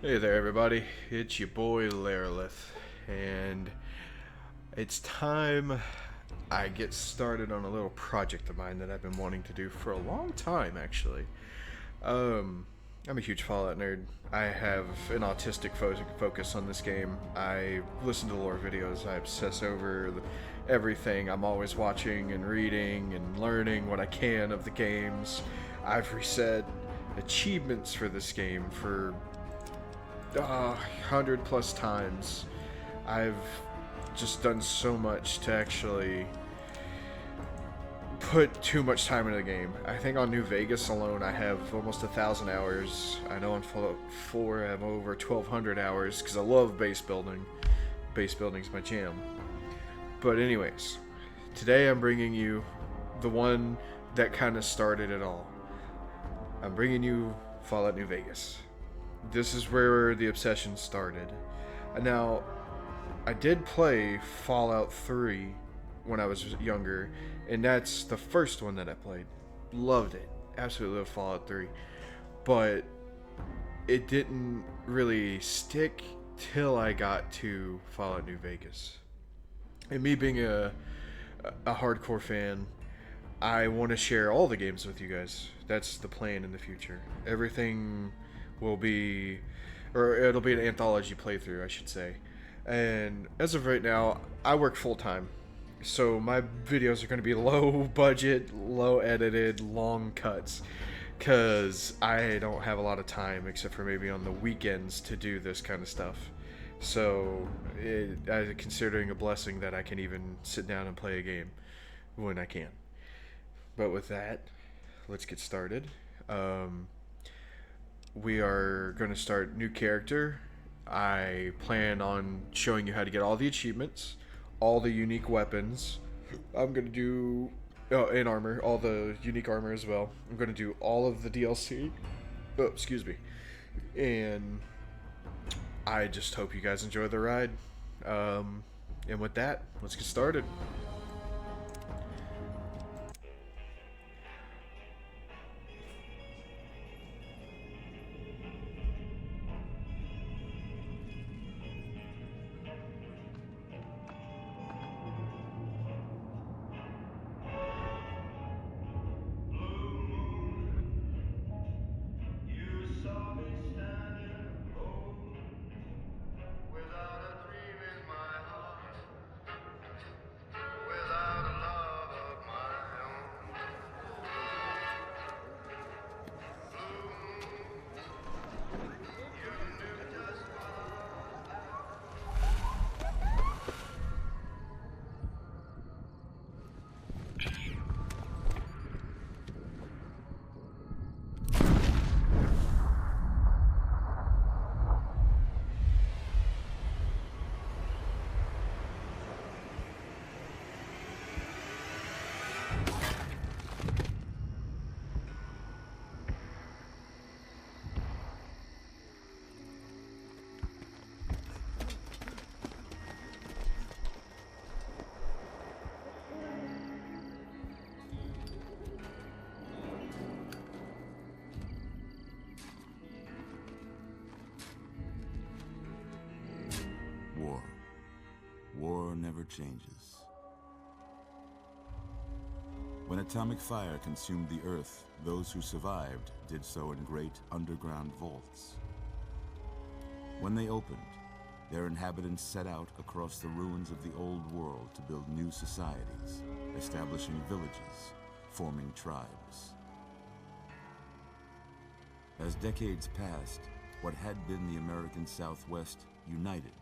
Hey there, everybody. It's your boy Larolith, and it's time I get started on a little project of mine that I've been wanting to do for a long time, actually. Um, I'm a huge Fallout nerd. I have an autistic focus on this game. I listen to lore videos. I obsess over everything. I'm always watching and reading and learning what I can of the games. I've reset achievements for this game for 100 plus times. I've just done so much to actually put too much time into the game. I think on New Vegas alone I have almost 1,000 hours. I know on Fallout 4 I have over 1,200 hours because I love base building. Base building's my jam. But anyways, today I'm bringing you the one that kind of started it all. I'm bringing you Fallout New Vegas. This is where the obsession started. Now, I did play Fallout 3 when I was younger, and that's the first one that I played. Loved it. Absolutely loved Fallout 3. But it didn't really stick till I got to Fallout New Vegas. And me being a hardcore fan, I want to share all the games with you guys. That's the plan in the future. Everything will be, or it'll be an anthology playthrough, I should say. And as of right now, I work full time, so my videos are going to be low budget, low edited, long cuts, because I don't have a lot of time except for maybe on the weekends to do this kind of stuff. So, I'm considering a blessing that I can even sit down and play a game when I can. But with that, let's get started. We are going to start new character. I plan on showing you how to get all the achievements, all the unique weapons. I'm going to do in armor, all the unique armor as well. I'm going to do all of the DLC. Oh, excuse me. And I just hope you guys enjoy the ride. And with that, let's get started. War. War never changes. When atomic fire consumed the Earth, those who survived did so in great underground vaults. When they opened, their inhabitants set out across the ruins of the old world to build new societies, establishing villages, forming tribes. As decades passed, what had been the American Southwest united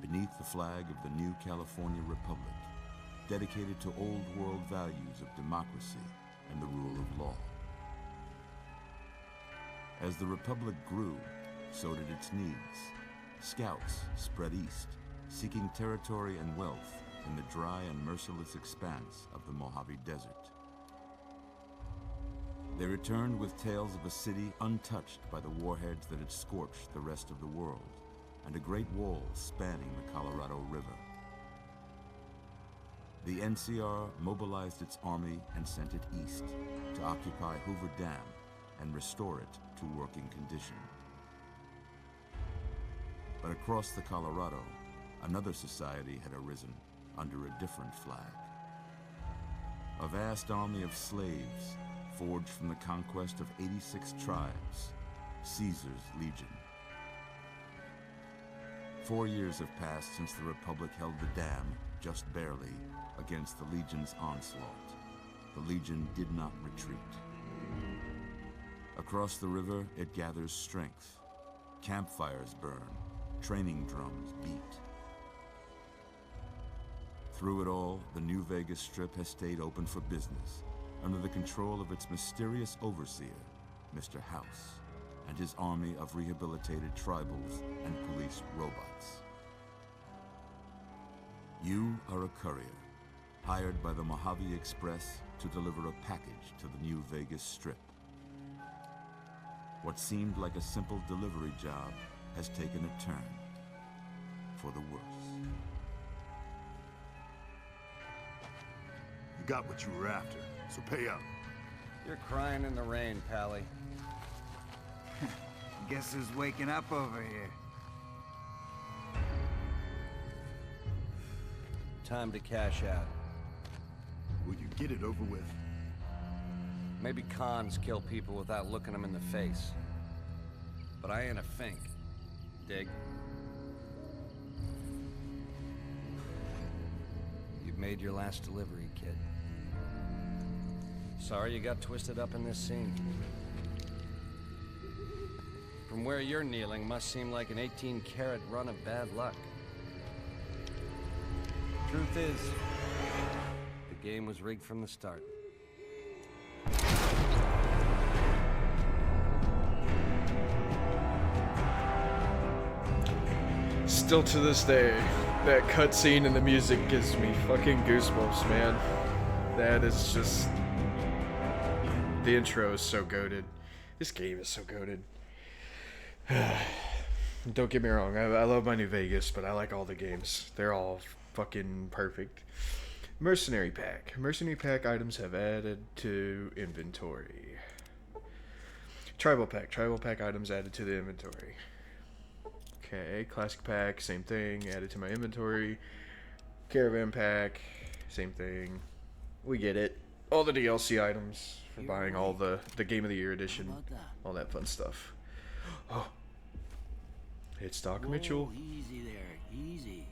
beneath the flag of the new California Republic, dedicated to old world values of democracy and the rule of law. As the Republic grew, so did its needs. Scouts spread east, seeking territory and wealth in the dry and merciless expanse of the Mojave Desert. They returned with tales of a city untouched by the warheads that had scorched the rest of the world, and a great wall spanning the Colorado River. The NCR mobilized its army and sent it east to occupy Hoover Dam and restore it to working condition. But across the Colorado, another society had arisen under a different flag. A vast army of slaves, forged from the conquest of 86 tribes, Caesar's Legion. 4 years have passed since the Republic held the dam, just barely, against the Legion's onslaught. The Legion did not retreat. Across the river, it gathers strength. Campfires burn, training drums beat. Through it all, the New Vegas Strip has stayed open for business, under the control of its mysterious overseer, Mr. House, and his army of rehabilitated tribals and police robots. You are a courier, hired by the Mojave Express to deliver a package to the New Vegas Strip. What seemed like a simple delivery job has taken a turn for the worse. You got what you were after, so pay up. You're crying in the rain, Pally. Guess who's waking up over here? Time to cash out. Will you get it over with? Maybe cons kill people without looking them in the face. But I ain't a fink. Dig? You've made your last delivery, kid. Sorry you got twisted up in this scene. From where you're kneeling must seem like an 18-carat run of bad luck. Truth is, the game was rigged from the start. Still to this day, that cutscene and the music gives me fucking goosebumps, man. That is just... The intro is so goated. This game is so goated. Don't get me wrong, I love my New Vegas, but I like all the games. They're all fucking perfect. Mercenary Pack. Mercenary Pack items have added to inventory. Tribal Pack. Tribal Pack items added to the inventory. Okay, Classic Pack, same thing, added to my inventory. Caravan Pack, same thing. We get it. All the DLC items for buying all the Game of the Year edition. All that fun stuff. Oh. It's Doc Mitchell. Easy there, easy.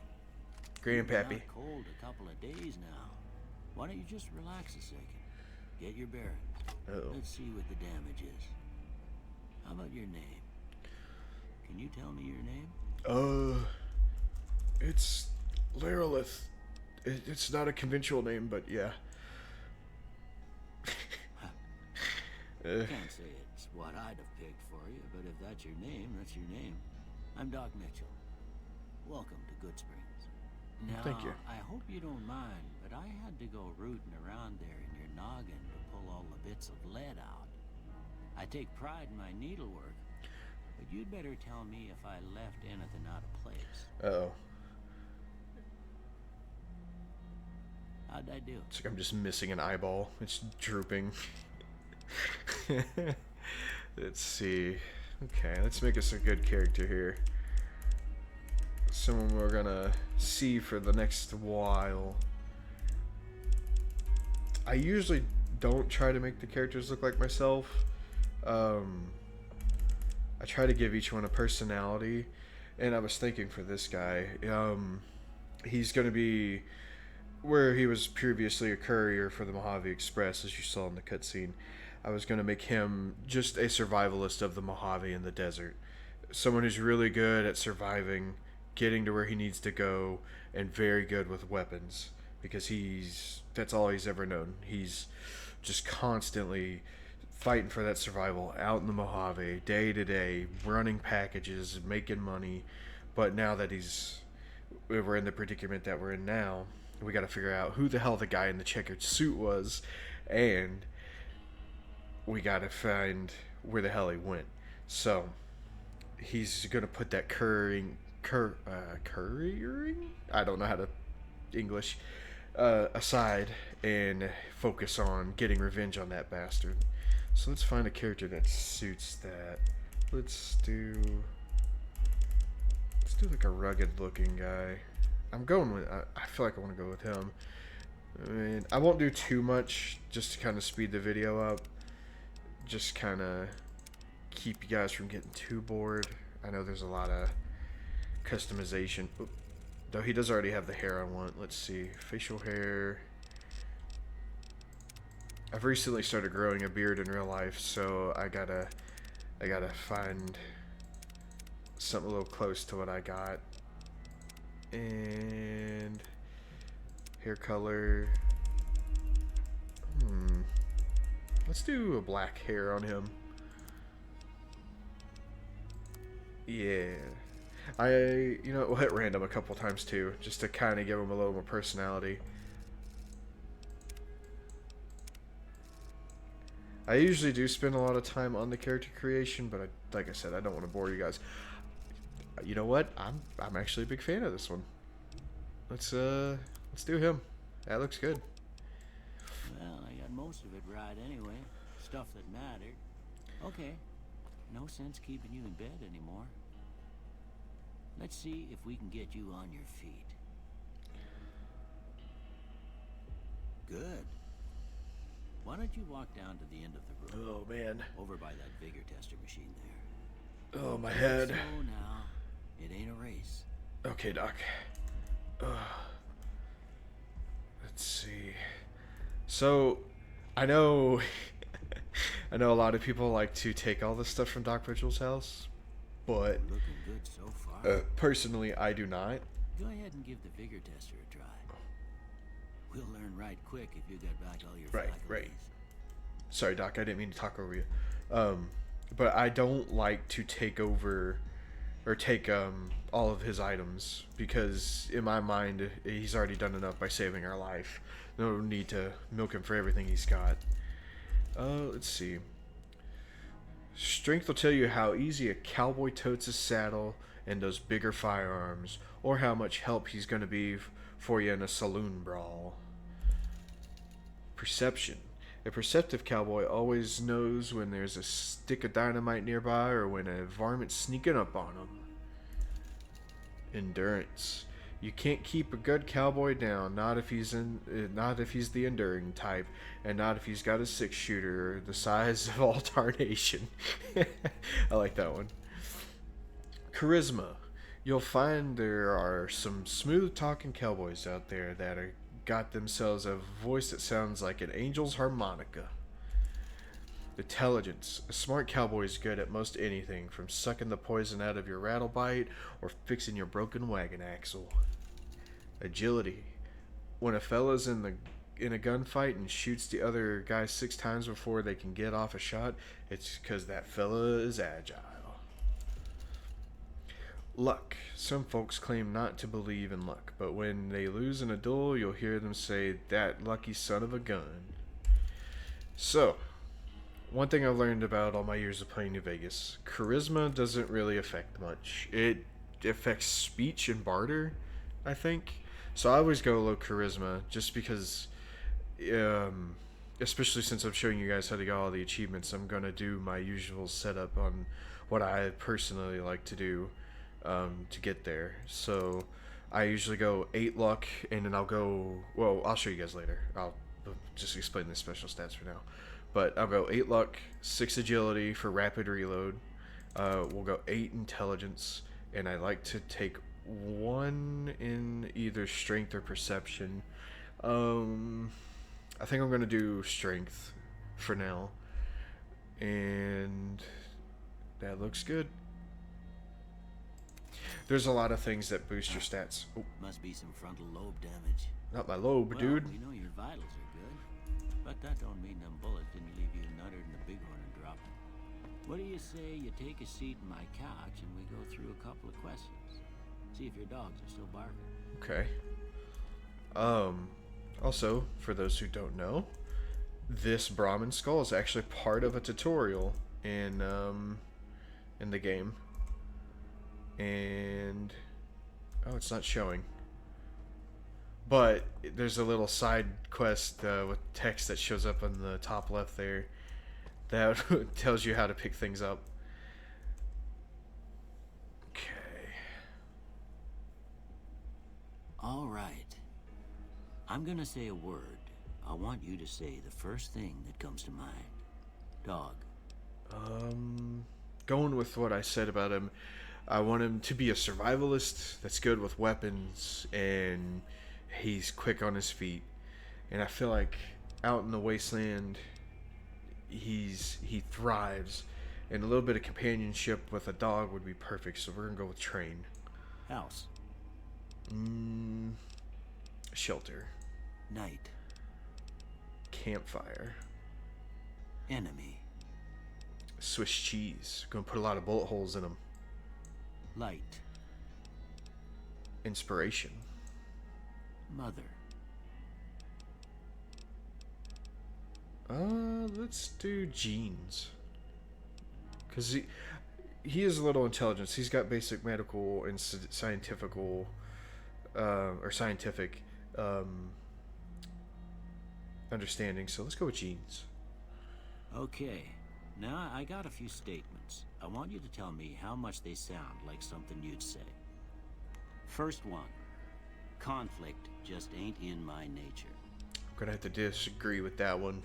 Grandpappy. Not cold a couple of days now. Why don't you just relax a second? Get your bearings. Uh-oh. Let's see what the damage is. How about your name? Can you tell me your name? It's Larolith. It's not a conventional name, but yeah. Can't say it's what I'd have picked for you, but if that's your name, that's your name. I'm Doc Mitchell. Welcome to Good Springs. Now, Thank you. I hope you don't mind, but I had to go rooting around there in your noggin to pull all the bits of lead out. I take pride in my needlework, but you'd better tell me if I left anything out of place. Uh-oh. How'd I do? It's like I'm just missing an eyeball. It's drooping. Let's see. Okay, let's make us a good character here. Someone we're gonna see for the next while. I usually don't try to make the characters look like myself. I try to give each one a personality, and I was thinking for this guy, he's gonna be where he was previously a courier for the Mojave Express, as you saw in the cutscene. I was going to make him just a survivalist of the Mojave in the desert. Someone who's really good at surviving, getting to where he needs to go, and very good with weapons. Because that's all he's ever known. He's just constantly fighting for that survival out in the Mojave, day to day, running packages, making money. But now that we're in the predicament that we're in now, we got to figure out who the hell the guy in the checkered suit was, and we got to find where the hell he went. So he's gonna put that couriering, I don't know how to English, aside and focus on getting revenge on that bastard. So let's find a character that suits that. Let's do do like a rugged looking guy. I'm going with, I feel like I want to go with him. I mean, I won't do too much just to kind of speed the video up. Just kind of keep you guys from getting too bored. I know there's a lot of customization. Oop. Though he does already have the hair I want. Let's see. Facial hair. I've recently started growing a beard in real life, so I gotta find something a little close to what I got. And hair color. Let's do a black hair on him. Yeah. We'll hit random a couple times too, just to kind of give him a little more personality. I usually do spend a lot of time on the character creation, but like I said, I don't want to bore you guys. You know what? I'm actually a big fan of this one. Let's do him. That looks good. Well, I got most of it right anyway. Stuff that mattered. Okay. No sense keeping you in bed anymore. Let's see if we can get you on your feet. Good. Why don't you walk down to the end of the room? Oh man. Over by that vigor tester machine there. Oh, my head. So now, it ain't a race. Okay, Doc. Let's see. So, I know I know a lot of people like to take all this stuff from Doc Vigil's house, but Looking good so far. personally, I do not. Go ahead and give the vigor tester a try. We'll learn right quick if you got back all your faculties. Right. Sorry, Doc, I didn't mean to talk over you. But I don't like to take over or take all of his items, because in my mind he's already done enough by saving our life. No need to milk him for everything he's got. Let's see. Strength will tell you how easy a cowboy totes his saddle and those bigger firearms, or how much help he's going to be for you in a saloon brawl. Perception. A perceptive cowboy always knows when there's a stick of dynamite nearby or when a varmint's sneaking up on him. Endurance. You can't keep a good cowboy down, not if he's the enduring type, and not if he's got a 6-shooter the size of all tarnation. I like that one. Charisma. You'll find there are some smooth-talking cowboys out there that are got themselves a voice that sounds like an angel's harmonica. Intelligence. A smart cowboy is good at most anything, from sucking the poison out of your rattle bite or fixing your broken wagon axle. Agility. When a fella's in a gunfight and shoots the other guy 6 times before they can get off a shot, it's because that fella is agile. Luck. Some folks claim not to believe in luck, but when they lose in a duel, you'll hear them say, "That lucky son of a gun." So, one thing I've learned about all my years of playing New Vegas, charisma doesn't really affect much. It affects speech and barter, I think. So I always go low charisma, just because, especially since I'm showing you guys how to get all the achievements, I'm going to do my usual setup on what I personally like to do to get there. So I usually go 8 luck, and then I'll go, well, I'll show you guys later. I'll just explain the special stats for now. But I'll go 8 luck, 6 agility for rapid reload. We'll go 8 intelligence, and I like to take 1 in either strength or perception. I think I'm going to do strength for now. And that looks good. There's a lot of things that boost your stats. Oh, Must be some frontal lobe damage. not my lobe, Well, dude. we know your vitals are good, but that don't mean them bullets didn't leave you nuttered in the big one and dropped it. What do you say you take a seat in my couch and we go through a couple of questions? See if your dogs are still barking. Okay. Also, for those who don't know, this Brahmin skull is actually part of a tutorial in the game. And oh, it's not showing. But there's a little side quest with text that shows up on the top left there that tells you how to pick things up. Okay. All right. I'm gonna say a word. I want you to say the first thing that comes to mind. Dog. Going with what I said about him, I want him to be a survivalist that's good with weapons and he's quick on his feet. And I feel like out in the wasteland, he thrives, and a little bit of companionship with a dog would be perfect. So we're gonna go with train. House. Shelter. Night. Campfire. Enemy. Swiss cheese. Gonna put a lot of bullet holes in them. Light. Inspiration. Mother. Let's do genes. Because he has a little intelligence. He's got basic medical and scientific understanding. So let's go with genes. Okay. Now I got a few statements. I want you to tell me how much they sound like something you'd say. First one. Conflict just ain't in my nature. I'm gonna have to disagree with that one.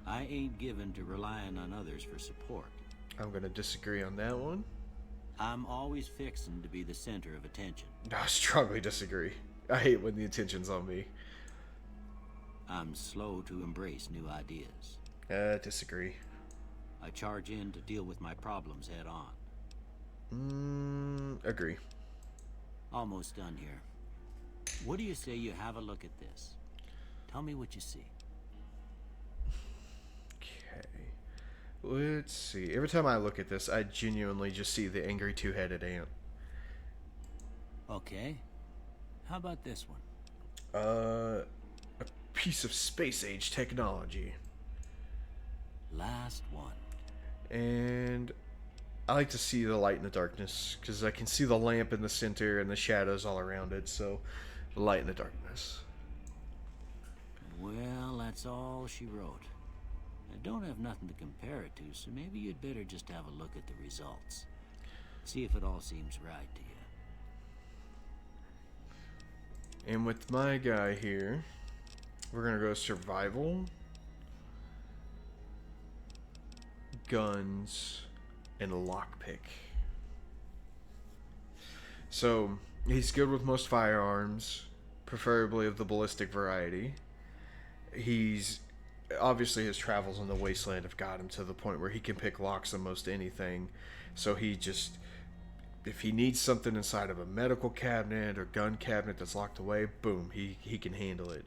I ain't given to relying on others for support. I'm gonna disagree on that one. I'm always fixin' to be the center of attention. I strongly disagree. I hate when the attention's on me. I'm slow to embrace new ideas. Disagree. I charge in to deal with my problems head on. Agree. Almost done here. What do you say you have a look at this? Tell me what you see. Okay. Let's see. Every time I look at this, I genuinely just see the angry two-headed ant. Okay. How about this one? A piece of space-age technology. Last one. And I like to see the light in the darkness, because I can see the lamp in the center and the shadows all around it, so light in the darkness. Well, that's all she wrote. I don't have nothing to compare it to, so maybe you'd better just have a look at the results. See if it all seems right to you. And with my guy here, we're going to go survival, guns, and lockpick. So, he's good with most firearms, preferably of the ballistic variety. He's obviously his travels in the wasteland have got him to the point where he can pick locks on most anything. So he just, if he needs something inside of a medical cabinet or gun cabinet that's locked away, boom, he can handle it.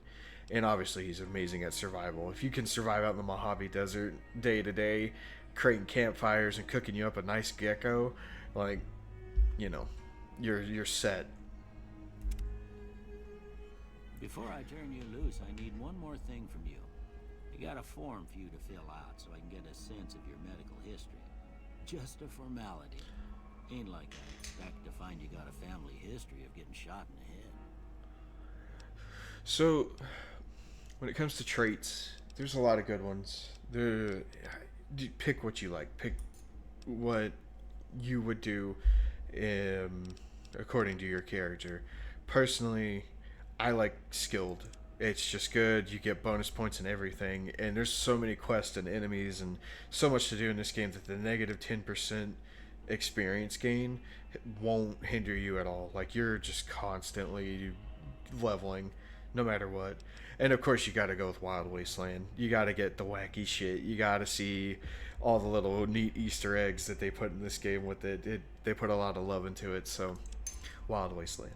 And obviously he's amazing at survival. If you can survive out in the Mojave Desert day to day, creating campfires and cooking you up a nice gecko, like, you know, you're set. Before I turn you loose, I need one more thing from you. I got a form for you to fill out so I can get a sense of your medical history. Just a formality. Ain't like I expect to find you got a family history of getting shot in the head. So, when it comes to traits, there's a lot of good ones. Pick what you like. Pick what you would do according to your character. Personally, I like skilled. It's just good. You get bonus points and everything. And there's so many quests and enemies and so much to do in this game that the negative 10% experience gain won't hinder you at all. Like, you're just constantly leveling no matter what. And of course you got to go with Wild Wasteland. You got to get the wacky shit. You got to see all the little neat Easter eggs that they put in this game with it. They put a lot of love into it. So Wild Wasteland.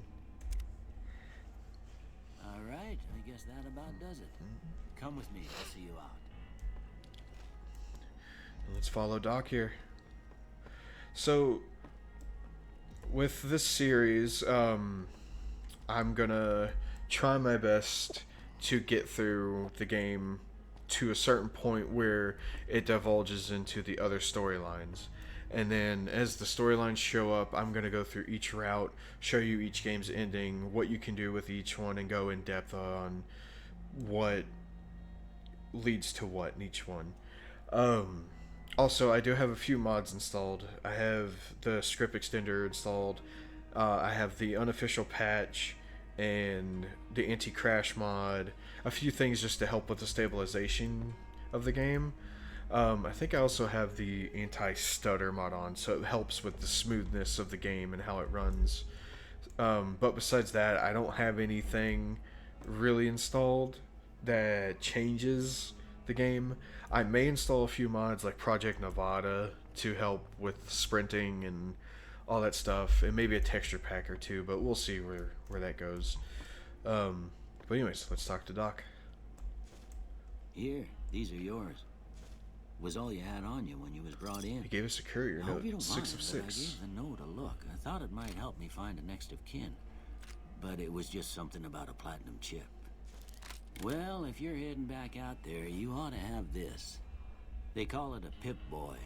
All right, I guess that about does it. Come with me, I'll see you out. Let's follow Doc here. So with this series, I'm gonna try my best to get through the game to a certain point where it divulges into the other storylines. And then as the storylines show up, I'm going to go through each route, show you each game's ending, what you can do with each one, and go in depth on what leads to what in each one. Also, I do have a few mods installed. I have the script extender installed. I have the unofficial patch and the anti-crash mod, a few things just to help with the stabilization of the game. I think I also have the anti-stutter mod on, so it helps with the smoothness of the game and how it runs. But besides that, I don't have anything really installed that changes the game. I may install a few mods like Project Nevada to help with sprinting and all that stuff, and maybe a texture pack or two, but we'll see where that goes. But anyways, let's talk to Doc. Here, these are yours. Was all you had on you when you was brought in. He gave us a courier I hope note, you don't 6 mind, of but 6. I gave the note a look. I thought it might help me find a next of kin. But it was just something about a platinum chip. Well, if you're heading back out there, you ought to have this. They call it a Pip-Boy.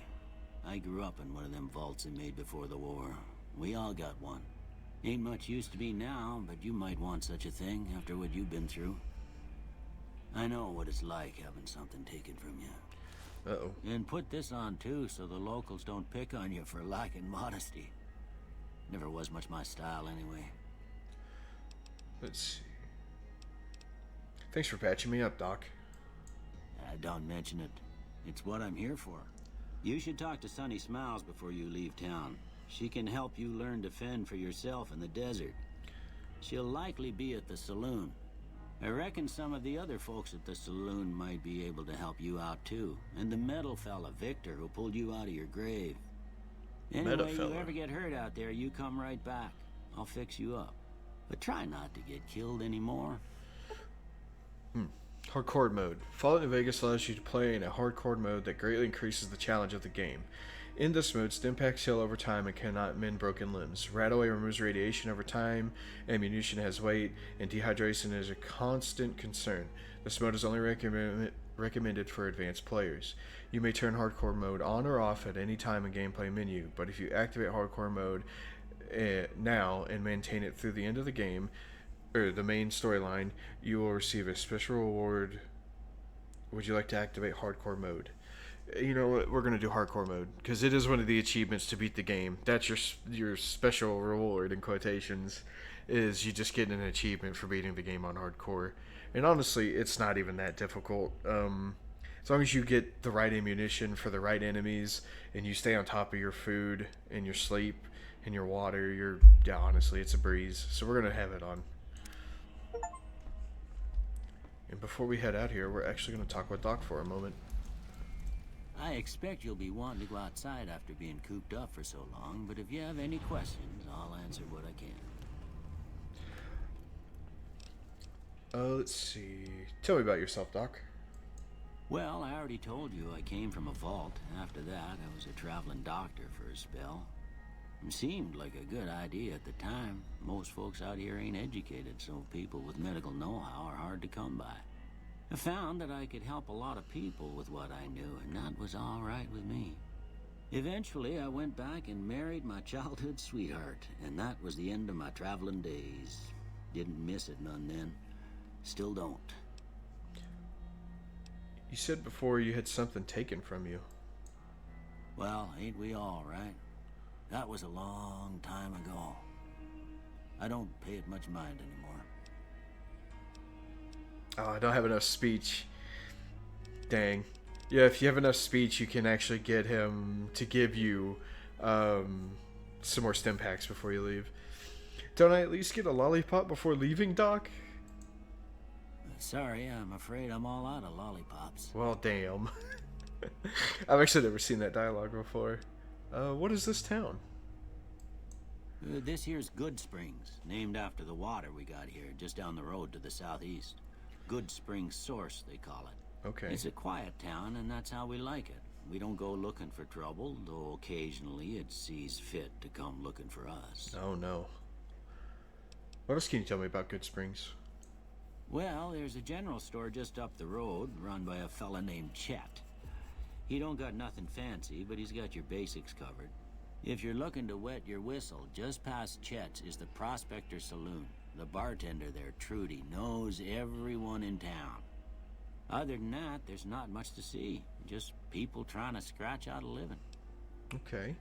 I grew up in one of them vaults they made before the war. We all got one. Ain't much use to be now, but you might want such a thing after what you've been through. I know what it's like having something taken from you. Uh-oh. And put this on too, so the locals don't pick on you for lacking modesty. Never was much my style anyway. Let's see. Thanks for patching me up, Doc. Don't mention it. It's what I'm here for. You should talk to Sunny Smiles before you leave town. She can help you learn to fend for yourself in the desert. She'll likely be at the saloon. I reckon some of the other folks at the saloon might be able to help you out too. And the metal fella, Victor, who pulled you out of your grave. Anyway, you ever get hurt out there, you come right back. I'll fix you up. But try not to get killed anymore. Hardcore mode. Fallout New Vegas allows you to play in a hardcore mode that greatly increases the challenge of the game. In this mode, stimpaks heal over time and cannot mend broken limbs. Radaway removes radiation over time, ammunition has weight, and dehydration is a constant concern. This mode is only recommended for advanced players. You may turn hardcore mode on or off at any time in gameplay menu, but if you activate hardcore mode now and maintain it through the end of the game, or the main storyline, you will receive a special reward. Would you like to activate hardcore mode? You know what? We're gonna do hardcore mode because it is one of the achievements to beat the game. That's your special reward in quotations. Is you just get an achievement for beating the game on hardcore. And honestly, it's not even that difficult. As long as you get the right ammunition for the right enemies and you stay on top of your food and your sleep and your water, honestly, it's a breeze. So we're gonna have it on. And before we head out here, we're actually gonna talk with Doc for a moment. I expect you'll be wanting to go outside after being cooped up for so long, but if you have any questions, I'll answer what I can. Let's see. Tell me about yourself, Doc. Well, I already told you I came from a vault. After that, I was a traveling doctor for a spell. It seemed like a good idea at the time. Most folks out here ain't educated, so people with medical know-how are hard to come by. I found that I could help a lot of people with what I knew, and that was all right with me. Eventually, I went back and married my childhood sweetheart, and that was the end of my traveling days. Didn't miss it none then. Still don't. You said before you had something taken from you. Well, ain't we all, right? That was a long time ago. I don't pay it much mind anymore. Oh, I don't have enough speech. Dang. Yeah, if you have enough speech, you can actually get him to give you some more stim packs before you leave. Don't I at least get a lollipop before leaving, Doc? Sorry, I'm afraid I'm all out of lollipops. Well, damn. I've actually never seen that dialogue before. What is this town? This here's Good Springs, named after the water we got here, just down the road to the southeast. Good Springs Source, they call it. Okay. It's a quiet town, and that's how we like it. We don't go looking for trouble, though occasionally it sees fit to come looking for us. Oh, no. What else can you tell me about Good Springs? Well, there's a general store just up the road, run by a fella named Chet. He don't got nothing fancy, but he's got your basics covered. If you're looking to wet your whistle, just past Chet's is the Prospector Saloon. The bartender there, Trudy, knows everyone in town. Other than that, there's not much to see. Just people trying to scratch out a living. Okay.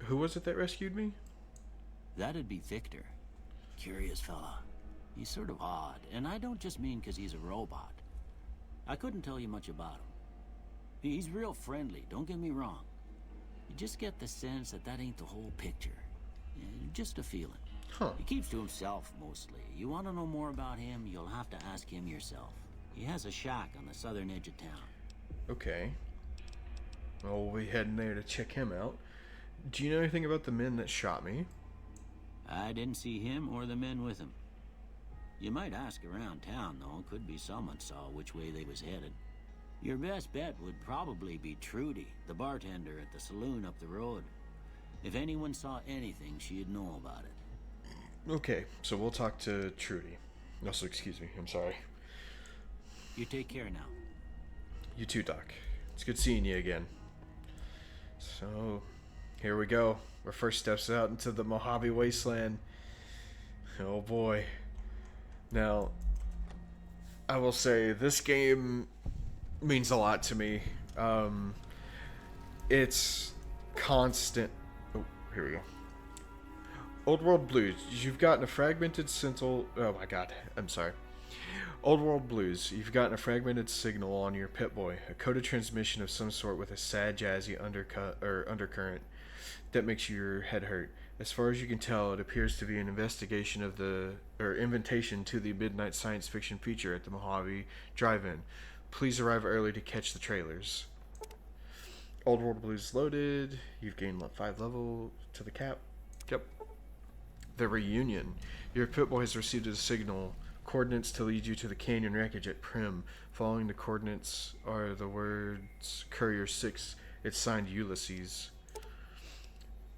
Who was it that rescued me? That'd be Victor. Curious fella. He's sort of odd, and I don't just mean 'cause he's a robot. I couldn't tell you much about him. He's real friendly, don't get me wrong. You just get the sense that that ain't the whole picture. Just a feeling. Huh. He keeps to himself, mostly. You want to know more about him, you'll have to ask him yourself. He has a shack on the southern edge of town. Okay. Well, we'll be heading there to check him out. Do you know anything about the men that shot me? I didn't see him or the men with him. You might ask around town, though. Could be someone saw which way they was headed. Your best bet would probably be Trudy, the bartender at the saloon up the road. If anyone saw anything, she'd know about it. Okay, so we'll talk to Trudy. Also, excuse me, I'm sorry. You take care now. You too, Doc. It's good seeing you again. So, here we go. Our first steps out into the Mojave Wasteland. Oh boy. Now, I will say, this game means a lot to me. It's constant... Oh, here we go. Old World Blues. You've gotten a fragmented signal... Oh my god, I'm sorry. Old World Blues. You've gotten a fragmented signal on your Pip-Boy. A coded transmission of some sort with a sad, jazzy undercurrent that makes your head hurt. As far as you can tell, it appears to be an invitation to the midnight science fiction feature at the Mojave Drive-In. Please arrive early to catch the trailers. Old World Blues loaded. You've gained 5 level to the cap. Yep. The reunion. Your Pip-Boy has received a signal. Coordinates to lead you to the canyon wreckage at Prim. Following the coordinates are the words Courier 6. It's signed Ulysses.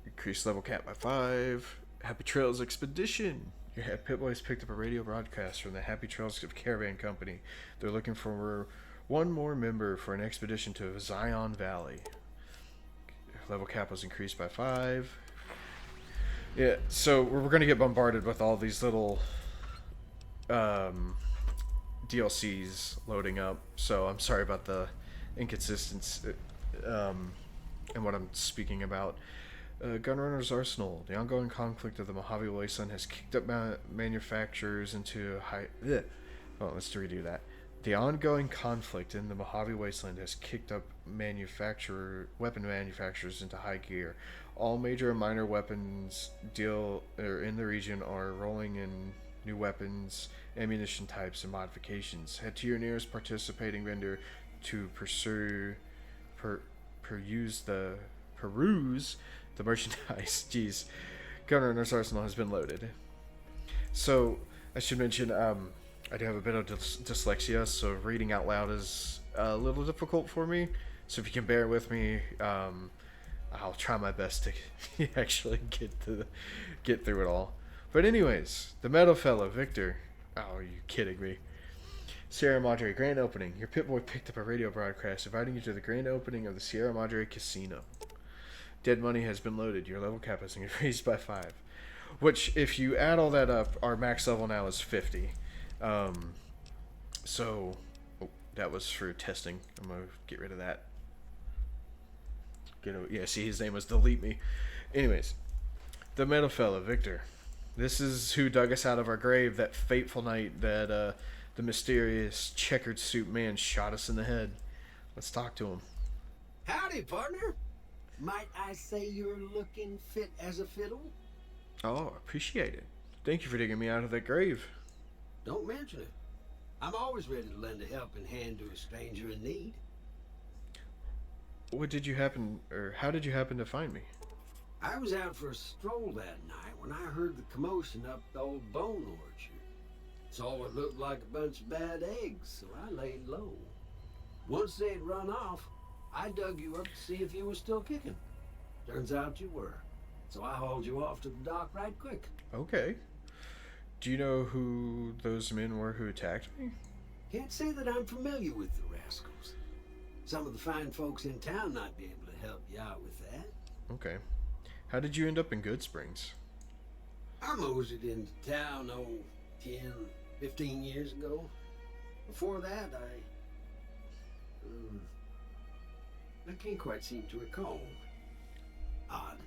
Increase level cap by 5. Happy Trails Expedition. Your Pip-Boy has picked up a radio broadcast from the Happy Trails Caravan Company. They're looking for one more member for an expedition to Zion Valley. Level cap was increased by 5. Yeah, so we're going to get bombarded with all these little DLCs loading up. So I'm sorry about the inconsistency and what I'm speaking about. Gunrunner's Arsenal. The ongoing conflict of the Mojave Wasteland has kicked up manufacturers into high... Oh, let's redo that. The ongoing conflict in the Mojave Wasteland has kicked up weapon manufacturers into high gear. All major and minor weapons in the region are rolling in new weapons, ammunition types, and modifications. Head to your nearest participating vendor to peruse the merchandise. Jeez. Gunrunner's Arsenal has been loaded. So, I should mention, I do have a bit of dyslexia, so reading out loud is a little difficult for me. So if you can bear with me, I'll try my best to actually get through it all. But anyways, the metal fellow, Victor. Oh, are you kidding me? Sierra Madre grand opening. Your Pip-Boy picked up a radio broadcast inviting you to the grand opening of the Sierra Madre Casino. Dead money has been loaded. Your level cap has increased by 5. Which, if you add all that up, our max level now is 50. So, that was for testing. I'm going to get rid of that. Yeah, see, his name was Delete Me. Anyways, the metal fella, Victor. This is who dug us out of our grave that fateful night that the mysterious checkered suit man shot us in the head. Let's talk to him. Howdy, partner. Might I say you're looking fit as a fiddle? Oh, appreciate it. Thank you for digging me out of that grave. Don't mention it. I'm always ready to lend a helping hand to a stranger in need. How did you happen to find me? I was out for a stroll that night when I heard the commotion up the old bone orchard. Saw what looked like a bunch of bad eggs, so I laid low. Once they'd run off, I dug you up to see if you were still kicking. Turns out you were, so I hauled you off to the dock right quick. Okay. Do you know who those men were who attacked me? Can't say that I'm familiar with the rascals. Some of the fine folks in town might be able to help you out with that. Okay. How did you end up in Good Springs? I moseyed into town, 10, 15 years ago. Before that, I can't quite seem to recall. Odd.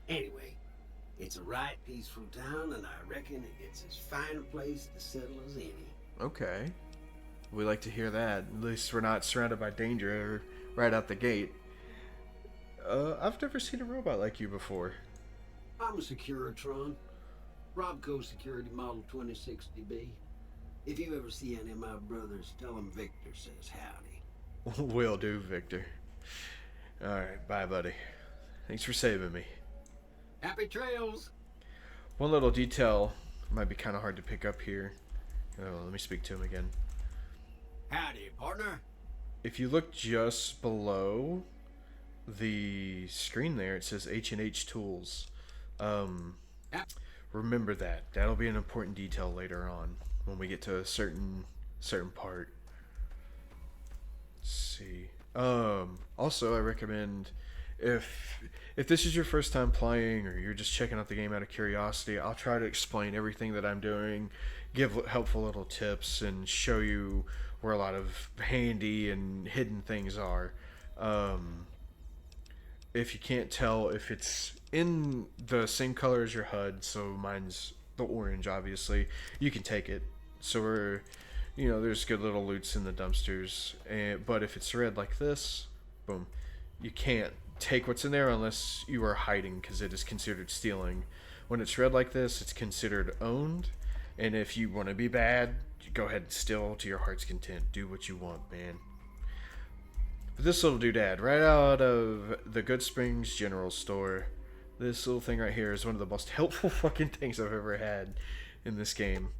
Anyway, it's It's a right peaceful town, and I reckon it's as fine a place to settle as any. Okay. We like to hear that. At least we're not surrounded by danger right out the gate. I've never seen a robot like you before. I'm a Securitron. Robco Security Model 2060B. If you ever see any of my brothers, tell them Victor says howdy. Will do, Victor. Alright, bye, buddy. Thanks for saving me. Happy trails! One little detail might be kind of hard to pick up here. Oh, let me speak to him again. Howdy, partner. If you look just below the screen there, it says H&H Tools. Remember that. That'll be an important detail later on when we get to a certain part. Let's see. Also, I recommend if this is your first time playing or you're just checking out the game out of curiosity, I'll try to explain everything that I'm doing, give helpful little tips, and show you where a lot of handy and hidden things are. If you can't tell, if it's in the same color as your HUD, so mine's the orange, obviously, you can take it. So there's good little loots in the dumpsters. But if it's red like this, boom, you can't take what's in there unless you are hiding, because it is considered stealing. When it's red like this, it's considered owned. And if you want to be bad, you go ahead and steal to your heart's content. Do what you want, man. But this little doodad, right out of the Good Springs General Store, this little thing right here is one of the most helpful fucking things I've ever had in this game.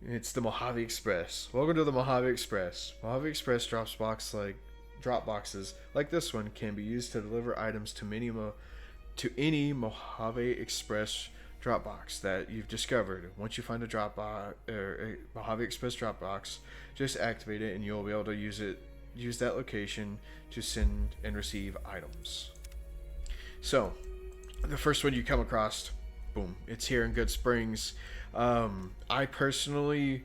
It's the Mojave Express. Welcome to the Mojave Express. Mojave Express drop boxes like this one can be used to deliver items to any Mojave Express Dropbox that you've discovered. Once you find a Mojave Express Dropbox, just activate it and you'll be able to use that location to send and receive items. So, the first one you come across, boom, it's here in Good Springs. I personally,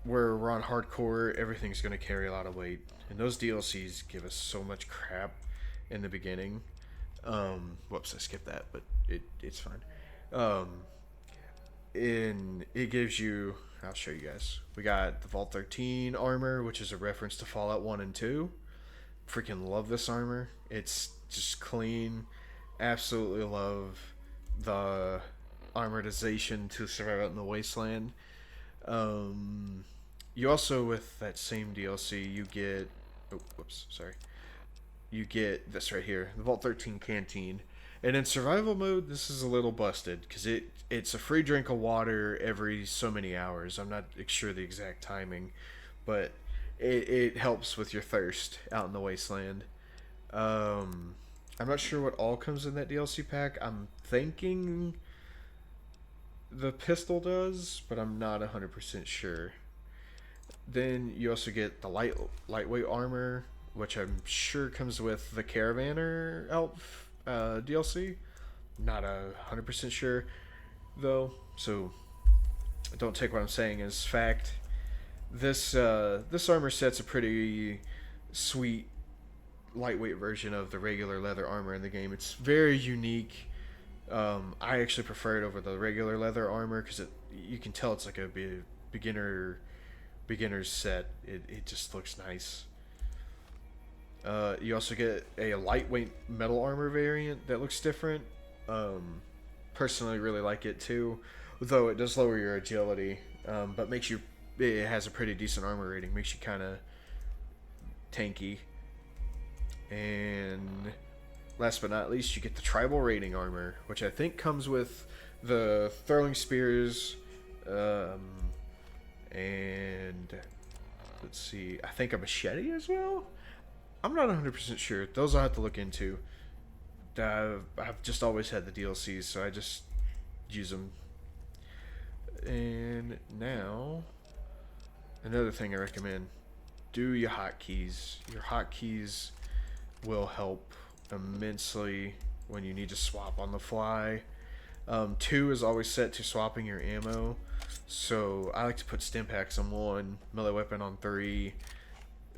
where we're on hardcore, everything's going to carry a lot of weight. And those DLCs give us so much crap in the beginning. Whoops, I skipped that, but it's fine. And it gives you, I'll show you guys. We got the Vault 13 armor, which is a reference to Fallout 1 and 2. Freaking love this armor. It's just clean. Absolutely love the armorization to survive out in the wasteland. You also, with that same DLC, you get, you get this right here, the Vault 13 canteen. And in survival mode, this is a little busted because it's a free drink of water every so many hours. I'm not sure the exact timing, but it helps with your thirst out in the wasteland. I'm not sure what all comes in that DLC pack. I'm thinking the pistol does, but I'm not 100% sure. Then you also get the lightweight armor, which I'm sure comes with the Caravaner DLC. Not 100% sure though, so don't take what I'm saying as fact. This armor set's a pretty sweet lightweight version of the regular leather armor in the game. It's very unique. I actually prefer it over the regular leather armor because you can tell it's like a beginner's set. It just looks nice. You also get a lightweight metal armor variant that looks different. Personally really like it too, though it does lower your agility, but it has a pretty decent armor rating, makes you kind of tanky. And last but not least, you get the tribal rating armor, which I think comes with the throwing spears, and let's see, I think a machete as well. I'm not 100% sure. Those I'll have to look into. I've just always had the DLCs, so I just use them. And now, another thing I recommend, do your hotkeys. Your hotkeys will help immensely when you need to swap on the fly. 2 is always set to swapping your ammo, so I like to put stim packs on 1, melee weapon on 3,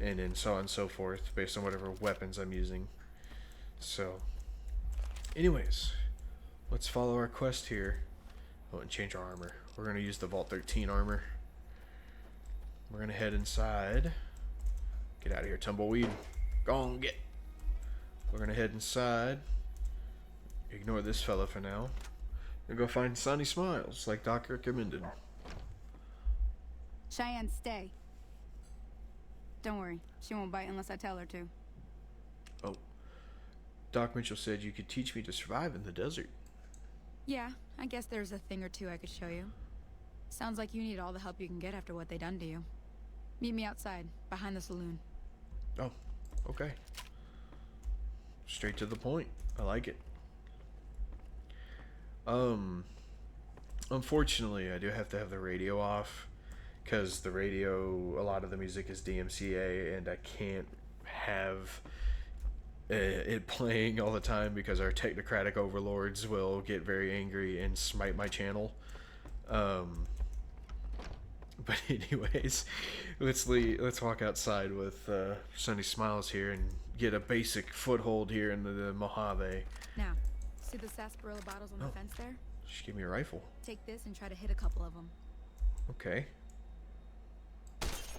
and then so on and so forth based on whatever weapons I'm using. So anyways, let's follow our quest here. Oh, and change our armor. We're going to use the Vault 13 armor. We're going to head inside. Get out of here, tumbleweed. Go on, get. We're going to head inside. Ignore this fella for now. And go find Sunny Smiles, like Doc recommended. Cheyenne, stay. Don't worry, she won't bite unless I tell her to. Oh. Doc Mitchell said you could teach me to survive in the desert. Yeah, I guess there's a thing or two I could show you. Sounds like you need all the help you can get after what they done to you. Meet me outside, behind the saloon. Oh, okay. Straight to the point. I like it. Unfortunately, I do have to have the radio off, because the radio, a lot of the music is DMCA, and I can't have it playing all the time because our technocratic overlords will get very angry and smite my channel. But anyways, let's walk outside with Sunny Smiles here and get a basic foothold here in the Mojave. Now, see the sarsaparilla bottles on the fence there? Just give me a rifle. Take this and try to hit a couple of them. Okay.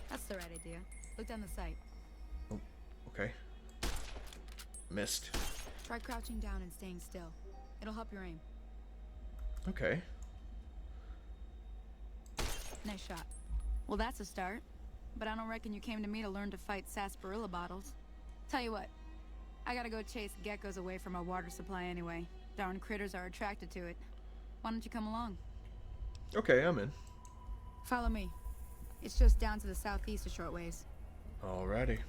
That's the right idea. Look down the sight. Oh, okay. Missed. Try crouching down and staying still. It'll help your aim. Okay. Nice shot. Well, that's a start. But I don't reckon you came to me to learn to fight sarsaparilla bottles. Tell you what, I gotta go chase geckos away from our water supply anyway. Darn critters are attracted to it. Why don't you come along? Okay, I'm in. Follow me. It's just down to the southeast a short ways. Alrighty.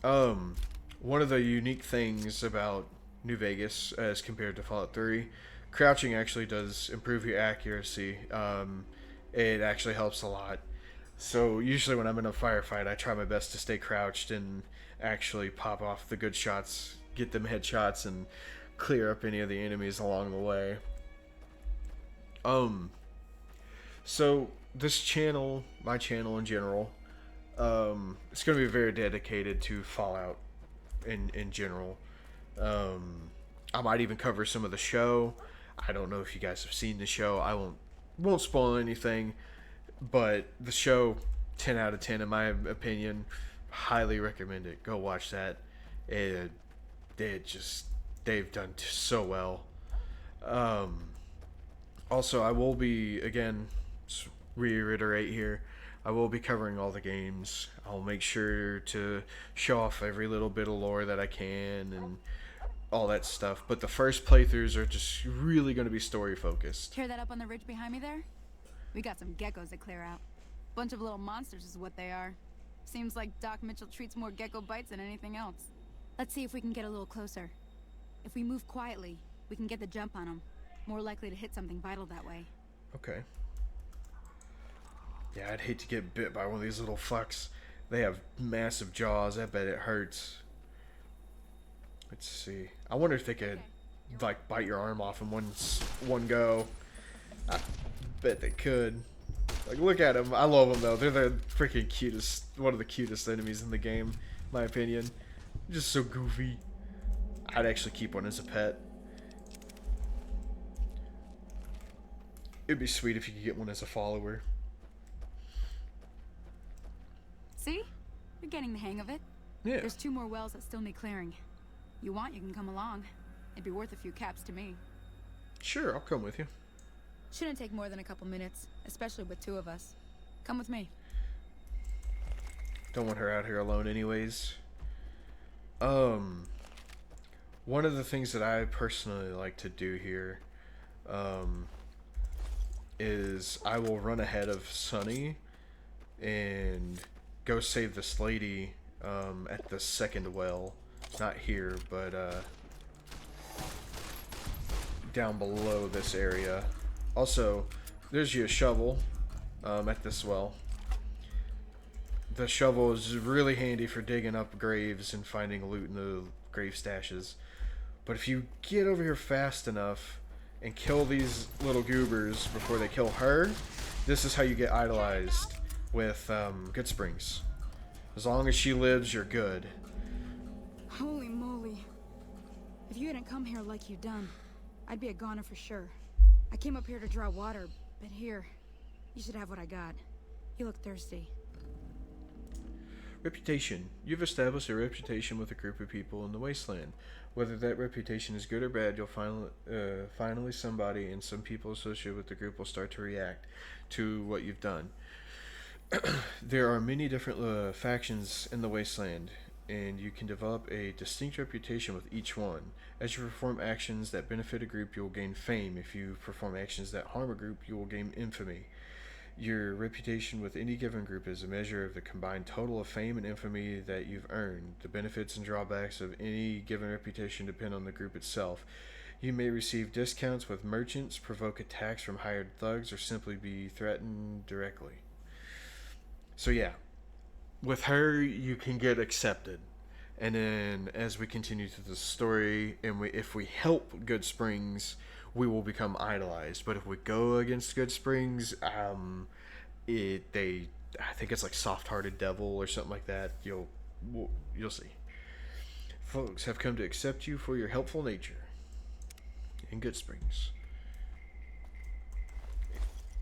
One of the unique things about New Vegas as compared to Fallout 3, crouching actually does improve your accuracy. It actually helps a lot. So usually when I'm in a firefight, I try my best to stay crouched and actually pop off the good shots, get them headshots, and clear up any of the enemies along the way. So this channel, my channel in general, it's going to be very dedicated to Fallout in general. I might even cover some of the show. I don't know if you guys have seen the show. I won't spoil anything, but the show, 10 out of 10 in my opinion. Highly recommend it. Go watch that. They've done so well. Also, I will be, again, reiterate here, I will be covering all the games. I'll make sure to show off every little bit of lore that I can and all that stuff. But the first playthroughs are just really going to be story focused. Tear that up on the ridge behind me there? We got some geckos to clear out. Bunch of little monsters is what they are. Seems like Doc Mitchell treats more gecko bites than anything else. Let's see if we can get a little closer. If we move quietly, we can get the jump on them. More likely to hit something vital that way. Okay. Yeah, I'd hate to get bit by one of these little fucks. They have massive jaws. I bet it hurts. Let's see. I wonder if they could, like, bite your arm off in one go. I bet they could. Like, look at them. I love them, though. They're the freaking cutest, one of the cutest enemies in the game, in my opinion. Just so goofy. I'd actually keep one as a pet. It'd be sweet if you could get one as a follower. See? You're getting the hang of it. Yeah. There's 2 more wells that still need clearing. You want, you can come along. It'd be worth a few caps to me. Sure, I'll come with you. Shouldn't take more than a couple minutes, especially with 2 of us. Come with me. Don't want her out here alone anyways. One of the things that I personally like to do here, is I will run ahead of Sunny and go save this lady, at the second well. Not here, but, down below this area. Also, there's you a shovel, at this well. The shovel is really handy for digging up graves and finding loot in the grave stashes. But if you get over here fast enough and kill these little goobers before they kill her, this is how you get idolized with Good Springs. As long as she lives, you're good. Holy moly. If you hadn't come here like you done, I'd be a goner for sure. I came up here to draw water, but here, you should have what I got. You look thirsty. Reputation. You've established a reputation with a group of people in the wasteland. Whether that reputation is good or bad, you'll finally somebody and some people associated with the group will start to react to what you've done. There are many different factions in the wasteland, and you can develop a distinct reputation with each one. As you perform actions that benefit a group, you will gain fame. If you perform actions that harm a group, you will gain infamy. Your reputation with any given group is a measure of the combined total of fame and infamy that you've earned. The benefits and drawbacks of any given reputation depend on the group itself. You may receive discounts with merchants, provoke attacks from hired thugs, or simply be threatened directly. So yeah, with her you can get accepted. And then as we continue through the story, and if we help Good Springs, we will become idolized. But if we go against Good Springs, I think it's like soft-hearted devil or something like that. You'll see. Folks have come to accept you for your helpful nature in Good Springs.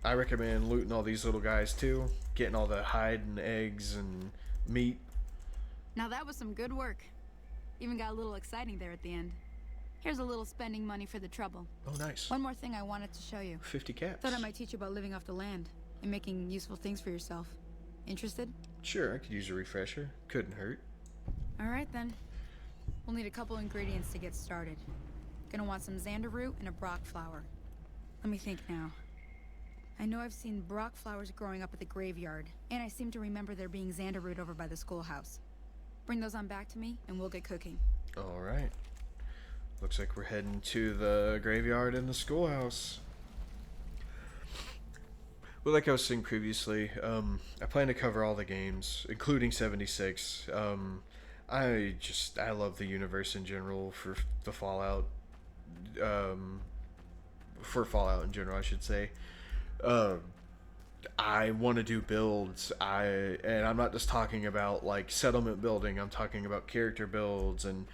I recommend looting all these little guys too, getting all the hide and eggs and meat. Now that was some good work. Even got a little exciting there at the end. Here's a little spending money for the trouble. Oh, nice. One more thing I wanted to show you. 50 caps. Thought I might teach you about living off the land and making useful things for yourself. Interested? Sure, I could use a refresher. Couldn't hurt. Alright then. We'll need a couple ingredients to get started. Gonna want some xander root and a brock flower. Let me think now. I know I've seen brock flowers growing up at the graveyard, and I seem to remember there being xander root over by the schoolhouse. Bring those on back to me, and we'll get cooking. Alright. Looks like we're heading to the graveyard and the schoolhouse. Well, like I was saying previously, I plan to cover all the games, including 76. I love the universe in general for the Fallout. For Fallout in general, I should say. I want to do builds. And I'm not just talking about like settlement building. I'm talking about character builds and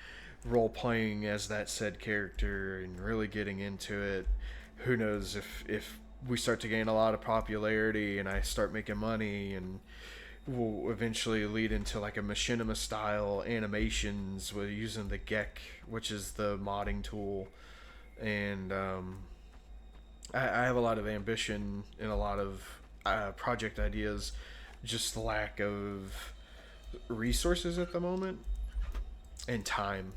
role playing as that said character and really getting into it. Who knows if we start to gain a lot of popularity and I start making money, and will eventually lead into like a machinima style animations with using the Gek, which is the modding tool. And I have a lot of ambition and a lot of project ideas, just the lack of resources at the moment and time.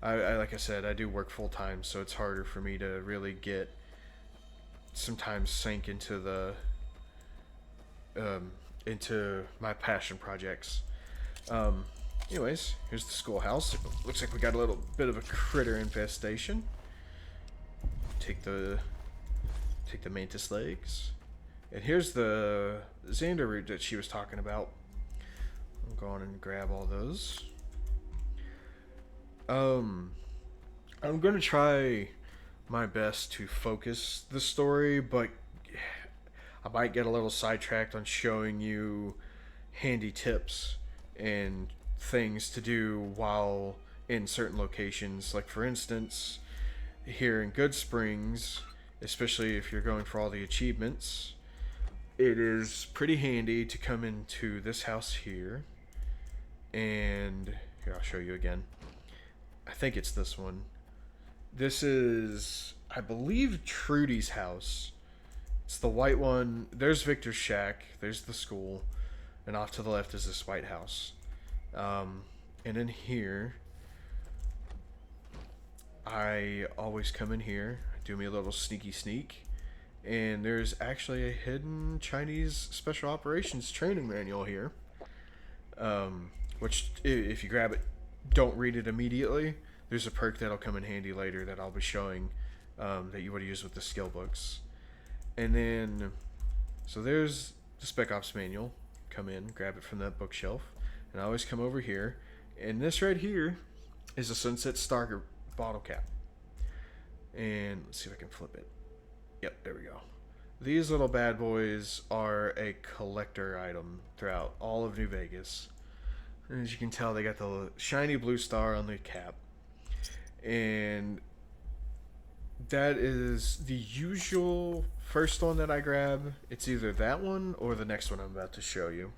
I like I said, I do work full time, so it's harder for me to really get sometimes sink into the into my passion projects. Anyways, here's the schoolhouse. Looks like we got a little bit of a critter infestation. Take the mantis legs. And here's the xander root that she was talking about. I'll go on and grab all those. I'm gonna try my best to focus the story, but I might get a little sidetracked on showing you handy tips and things to do while in certain locations. Like for instance, here in Good Springs, especially if you're going for all the achievements, it is pretty handy to come into this house here. And here, I'll show you again. I think it's this one. This is, I believe, Trudy's house. It's the white one. There's Victor's shack. There's the school. And off to the left is this white house. And in here, I always come in here, do me a little sneaky sneak. And there's actually a hidden Chinese Special Operations training manual here. Which, if you grab it, don't read it immediately. There's a perk that'll come in handy later that I'll be showing that you would use with the skill books. And then, so there's the Spec Ops manual. Come in, grab it from that bookshelf. And I always come over here. And this right here is a Sunset Star bottle cap. And let's see if I can flip it. Yep, there we go. These little bad boys are a collector item throughout all of New Vegas. And as you can tell, they got the shiny blue star on the cap. And that is the usual first one that I grab. It's either that one or the next one I'm about to show you,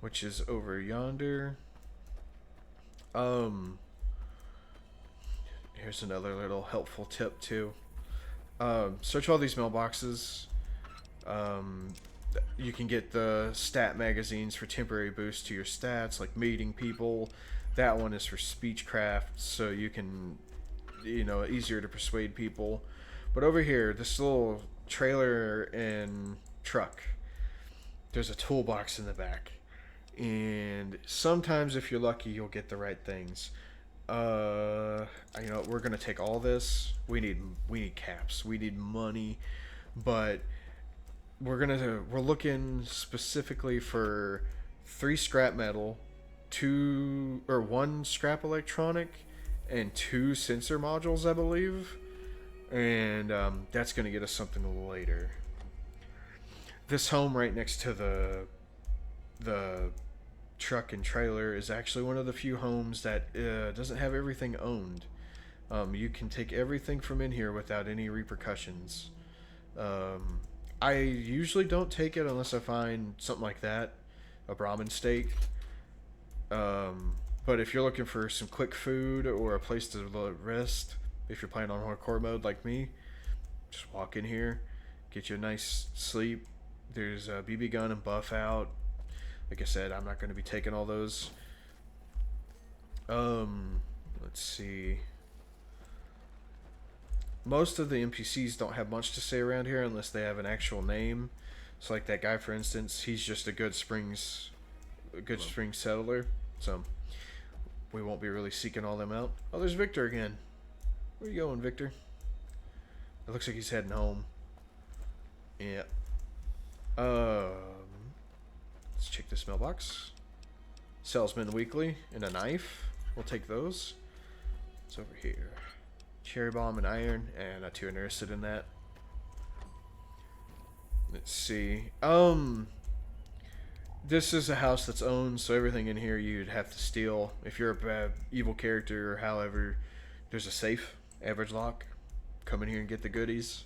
which is over yonder. Here's another little helpful tip too. Search all these mailboxes. You can get the stat magazines for temporary boosts to your stats, like meeting people. That one is for speechcraft, so you can, easier to persuade people. But over here, this little trailer and truck, there's a toolbox in the back. And sometimes, if you're lucky, you'll get the right things. We're gonna take all this. We need caps. We need money, but we're looking specifically for 3 scrap metal, 1 scrap electronic, and 2 sensor modules, I believe. And that's gonna get us something later. This home right next to the truck and trailer is actually one of the few homes that doesn't have everything owned. You can take everything from in here without any repercussions. I usually don't take it unless I find something like that, a Brahmin steak. But if you're looking for some quick food or a place to rest, if you're playing on hardcore mode like me, just walk in here, get you a nice sleep. There's a BB gun and buff out. Like I said, I'm not going to be taking all those. Let's see. Most of the NPCs don't have much to say around here unless they have an actual name. So like that guy, for instance, he's just a Good Springs settler. So we won't be really seeking all them out. Oh, there's Victor again. Where you going, Victor? It looks like he's heading home. Yeah. Let's check this mailbox. Salesman Weekly and a knife. We'll take those. It's over here. Cherry bomb and iron, and not too interested in that. Let's see. This is a house that's owned, so everything in here you'd have to steal. If you're a bad, evil character, or however, there's a safe, average lock. Come in here and get the goodies.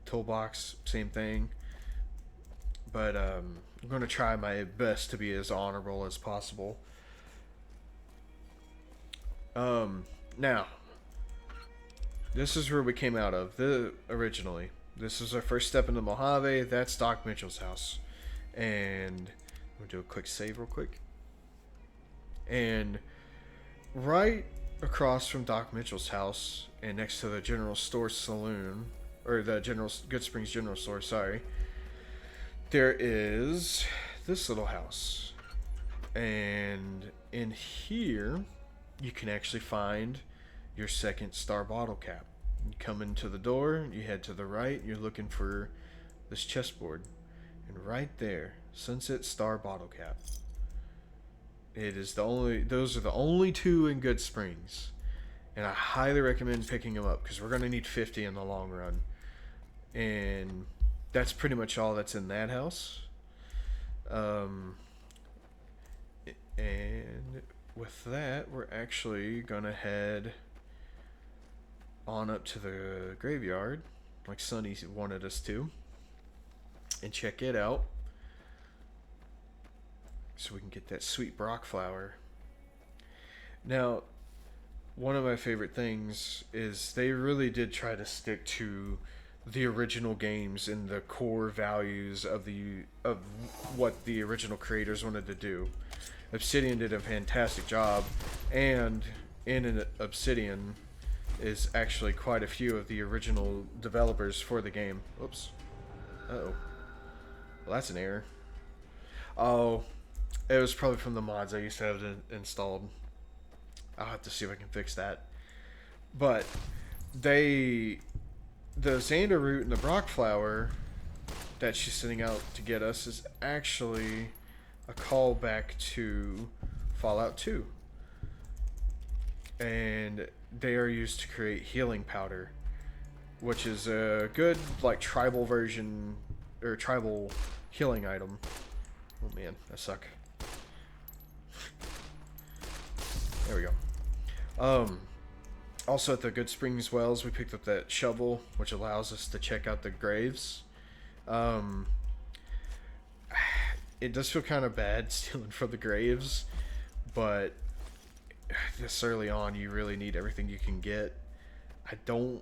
Toolbox, same thing. But I'm going to try my best to be as honorable as possible. Now, this is where we came out of originally. This is our first step into Mojave. That's Doc Mitchell's house. And we'll do a quick save real quick. And right across from Doc Mitchell's house and next to the General Store Saloon, or the Good Springs General Store, sorry, there is this little house. And in here, you can actually find your second star bottle cap. You come into the door, you head to the right, you're looking for this chessboard. And right there, Sunset Star bottle cap. Those are the only 2 in Good Springs. And I highly recommend picking them up because we're going to need 50 in the long run. And that's pretty much all that's in that house. And with that, we're actually going to head on up to the graveyard, like Sonny wanted us to, and check it out so we can get that sweet Brock flower. Now, one of my favorite things is they really did try to stick to the original games and the core values of what the original creators wanted to do. Obsidian did a fantastic job, and in an Obsidian is actually quite a few of the original developers for the game. Oops. Uh-oh. Well, that's an error. Oh, it was probably from the mods I used to have installed. I'll have to see if I can fix that. But the Xander root and the Brock flower that she's sending out to get us is actually a callback to Fallout 2. And they are used to create healing powder, which is a good tribal version or tribal healing item. Oh man, I suck. There we go. Also at the Good Springs Wells, we picked up that shovel, which allows us to check out the graves. It does feel kind of bad stealing from the graves, but this early on, you really need everything you can get. I don't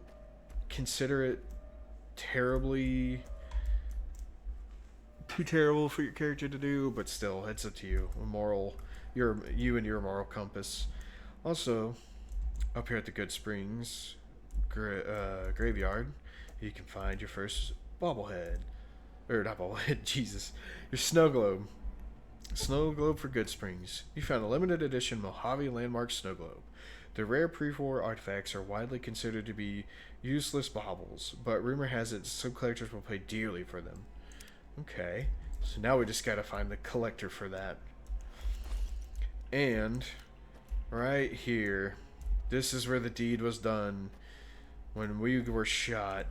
consider it too terrible for your character to do, but still, it's up to you. You and your moral compass. Also, up here at the Good Springs graveyard, you can find your first bobblehead. Or not bobblehead, Jesus. Your snow globe. Snow globe for Good Springs. You found a limited edition Mojave landmark snow globe. The rare pre-war artifacts are widely considered to be useless baubles, but rumor has it some collectors will pay dearly for them. Okay, so now we just gotta find the collector for that. And right here, this is where the deed was done when we were shot.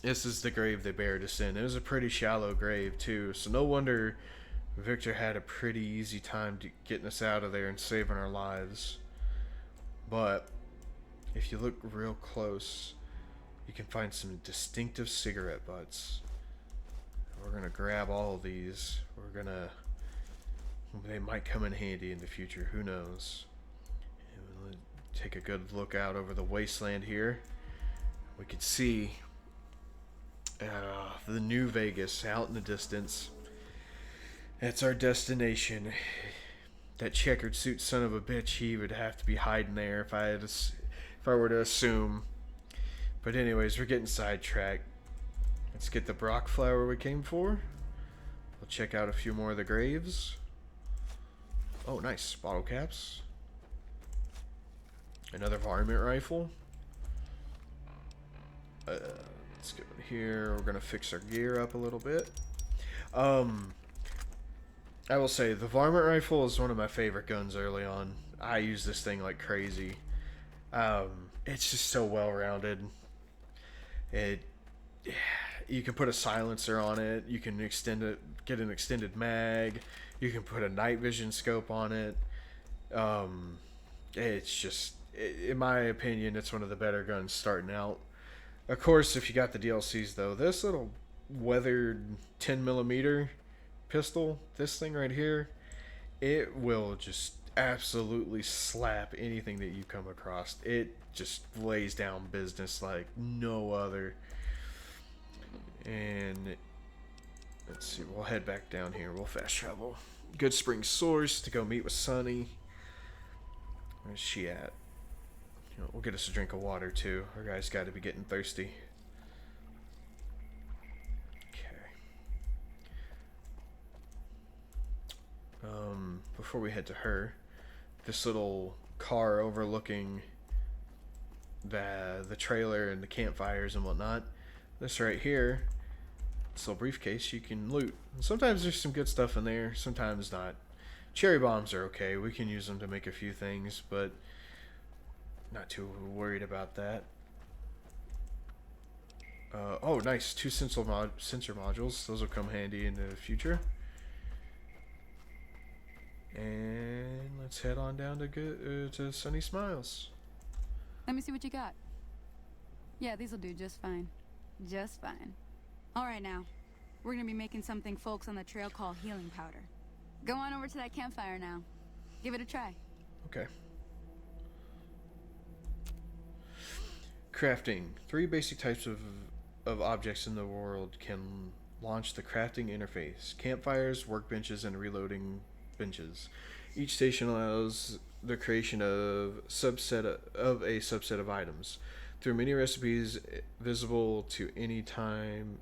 This is the grave they buried us in. It was a pretty shallow grave too, so no wonder Victor had a pretty easy time getting us out of there and saving our lives. But if you look real close, you can find some distinctive cigarette butts. We're gonna grab all of these. They might come in handy in the future, who knows. And we'll take a good look out over the wasteland here. We can see the New Vegas out in the distance. That's our destination. That checkered suit son of a bitch, he would have to be hiding there if I were to assume. But anyways, we're getting sidetracked. Let's get the Brock flower we came for. We'll check out a few more of the graves. Oh, nice. Bottle caps. Another varmint rifle. Let's go in here. We're going to fix our gear up a little bit. I will say, the varmint rifle is one of my favorite guns early on. I use this thing like crazy. It's just so well-rounded. You can put a silencer on it. You can get an extended mag. You can put a night vision scope on it. It's just, in my opinion, it's one of the better guns starting out. Of course, if you got the DLCs though, this little weathered 10mm pistol, this thing right here, it will just absolutely slap anything that you come across. It just lays down business like no other. And let's see, we'll head back down here. We'll fast travel. Good Spring Source to go meet with Sunny. Where's she at? We'll get us a drink of water too. Our guy's got to be getting thirsty. Before we head to her, this little car overlooking the trailer and the campfires and whatnot, this right here, this little briefcase, you can loot. And sometimes there's some good stuff in there, sometimes not. Cherry bombs are okay, we can use them to make a few things, but not too worried about that. Oh nice, 2 sensor modules, those will come handy in the future. And let's head on down to Sunny Smiles. Let me see what you got. Yeah, these'll do just fine. Just fine. Alright now, we're gonna be making something folks on the trail call healing powder. Go on over to that campfire now. Give it a try. Okay. Crafting. 3 basic types of objects in the world can launch the crafting interface. Campfires, workbenches, and reloading benches. Each station allows the creation of a subset of items through many recipes visible to any time.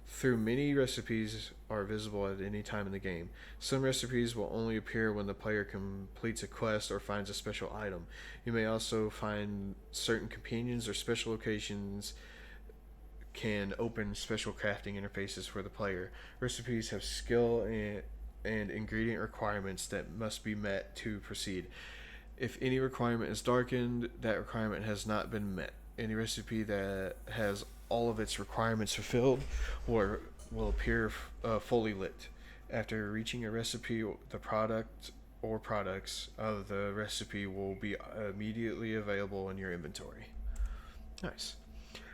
Through many recipes are visible at any time in the game. Some recipes will only appear when the player completes a quest or finds a special item. You may also find certain companions or special locations can open special crafting interfaces for the player. Recipes have skill and ingredient requirements that must be met to proceed. If any requirement is darkened, that requirement has not been met. Any recipe that has all of its requirements fulfilled will appear fully lit. After reaching a recipe, the product or products of the recipe will be immediately available in your inventory. Nice.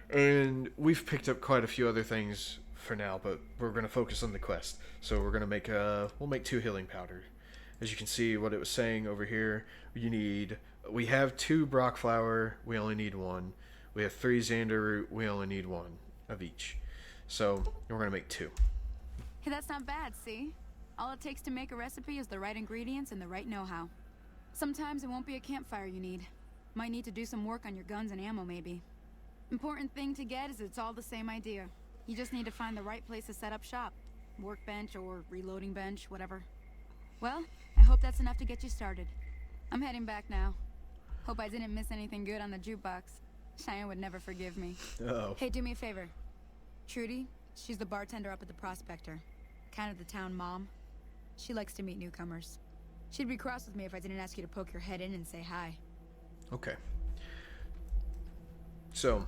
And we've picked up quite a few other things for now, but we're going to focus on the quest. So we're going to make we'll make 2 healing powder. As you can see, what it was saying over here, we have 2 Brock flower, we only need 1. We have 3 Xander root, we only need 1 of each. So we're going to make 2. Hey, that's not bad, see? All it takes to make a recipe is the right ingredients and the right know-how. Sometimes it won't be a campfire you need. Might need to do some work on your guns and ammo, maybe. Important thing to get is it's all the same idea. You just need to find the right place to set up shop. Workbench or reloading bench, whatever. Well, I hope that's enough to get you started. I'm heading back now. Hope I didn't miss anything good on the jukebox. Cheyenne would never forgive me. Uh-oh. Hey, do me a favor. Trudy, she's the bartender up at the Prospector. Kind of the town mom. She likes to meet newcomers. She'd be cross with me if I didn't ask you to poke your head in and say hi. Okay. So,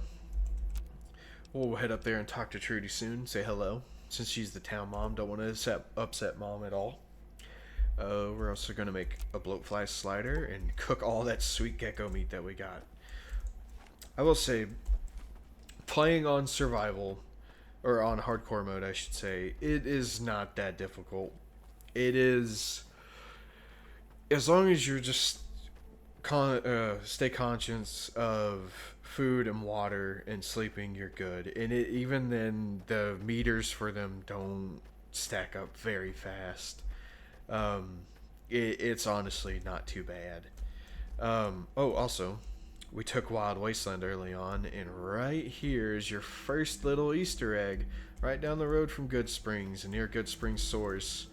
we'll head up there and talk to Trudy soon. Say hello. Since she's the town mom, don't want to upset mom at all. We're also going to make a bloatfly slider and cook all that sweet gecko meat that we got. I will say, playing on survival, or on hardcore mode I should say, it is not that difficult. It is, as long as you're just stay conscious of food and water and sleeping, you're good. And even then, the meters for them don't stack up very fast. It's honestly not too bad. Also, we took Wild Wasteland early on, and right here is your first little Easter egg, right down the road from Good Springs, near Good Springs Source.